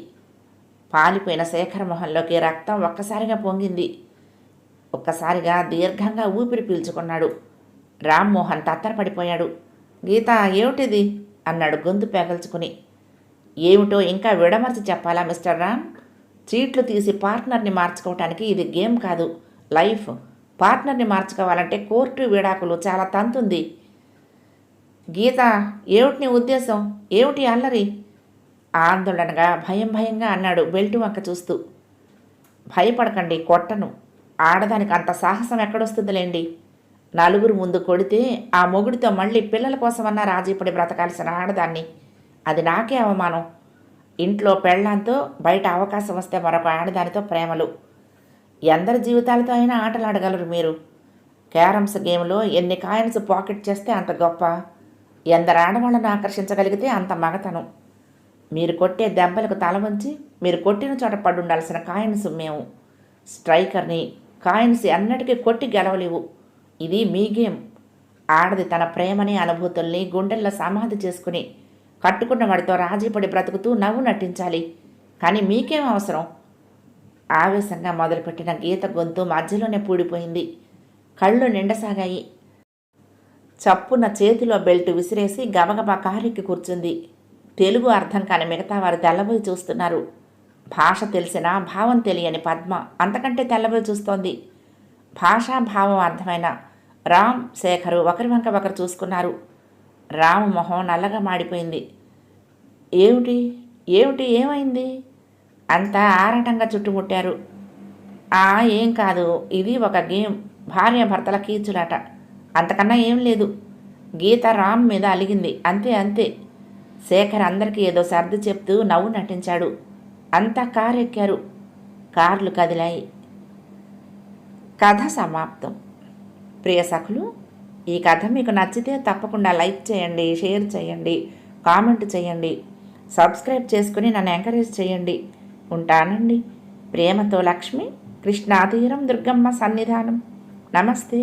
పాలిపోయిన శేఖర్ మొహంలోకి రక్తం ఒక్కసారిగా పొంగింది. ఒక్కసారిగా దీర్ఘంగా ఊపిరి పీల్చుకున్నాడు. రామ్మోహన్ తత్తరపడిపోయాడు. గీత, ఏమిటిది అన్నాడు గొంతు పెగల్చుకుని. ఏమిటో ఇంకా విడమర్చి చెప్పాలా మిస్టర్ రామ్? చీట్లు తీసి పార్ట్నర్ని మార్చుకోవటానికి ఇది గేమ్ కాదు, లైఫ్. పార్ట్నర్ని మార్చుకోవాలంటే కోర్టు విడాకులు చాలా తంతుంది. గీత, ఏమిటి నీ ఉద్దేశం? ఏమిటి అల్లరి? ఆందోళనగా భయంగా అన్నాడు బెల్టు వంక చూస్తూ. భయపడకండి, కొట్టను. ఆడదానికి అంత సాహసం ఎక్కడొస్తుందిలేండి. నలుగురు ముందు కొడితే ఆ మొగుడితో మళ్ళీ పిల్లల కోసమన్నా రాజీపడి బ్రతకాల్సిన ఆడదాన్ని. అది నాకే అవమానం. ఇంట్లో పెళ్ళాంతో బయట అవకాశం వస్తే మరొక ఆడదానితో ప్రేమలు. ఎందరి జీవితాలతో అయినా ఆటలాడగలరు మీరు. క్యారమ్స్ గేమ్లో ఎన్ని కాయిన్స్ పాకెట్ చేస్తే అంత గొప్ప. ఎందరు ఆడవాళ్ళను ఆకర్షించగలిగితే అంత మగతనం. మీరు కొట్టే దెబ్బలకు తల వంచి మీరు కొట్టిన చోట పడుండాల్సిన కాయిన్స్ మేము. స్ట్రైకర్ని, కాయిన్స్ ఎన్నటికీ కొట్టి గెలవలేవు. ఇది మీ గేమ్. ఆడది తన ప్రేమని అనుభూతుల్ని గుండెల్లో సమాధి చేసుకుని కట్టుకున్న వాడితో రాజీపడి బ్రతుకుతూ నవ్వు నటించాలి. కానీ మీకేం అవసరం? ఆవేశంగా మొదలుపెట్టిన గీత గొంతు మధ్యలోనే పూడిపోయింది. కళ్ళు నిండసాగాయి. చప్పున చేతిలో బెల్ట్ విసిరేసి గబగబా కారెక్కి కూర్చుంది. తెలుగు అర్థం కాని మిగతా వారు తెల్లబోయి చూస్తున్నారు. భాష తెలిసినా భావం తెలియని పద్మ అంతకంటే తెల్లబోయి చూస్తోంది. భాషా భావం అర్థమైన రామ్, శేఖరు ఒకరి వంక ఒకరు చూసుకున్నారు. రాము మొహం నల్లగా మాడిపోయింది. ఏమిటి ఏమిటి ఏమైంది? అంతా ఆరాటంగా చుట్టుముట్టారు. ఏం కాదు, ఇది ఒక గేమ్, భార్య భర్తల కీచులాట, అంతకన్నా ఏం లేదు. గీత రామ్ మీద అలిగింది, అంతే అంతే. శేఖర్ అందరికీ ఏదో సర్ది చెప్తూ నవ్వు నటించాడు. అంతా కారు ఎక్కారు. కార్లు కదిలాయి. కథ సమాప్తం. ప్రియ సఖులు, ఈ కథ మీకు నచ్చితే తప్పకుండా లైక్ చేయండి, షేర్ చేయండి, కామెంట్ చేయండి, సబ్స్క్రైబ్ చేసుకుని నన్ను ఎంకరేజ్ చేయండి. ఉంటానండి. ప్రేమతో లక్ష్మి, కృష్ణాతీరం, దుర్గమ్మ సన్నిధానం. నమస్తే.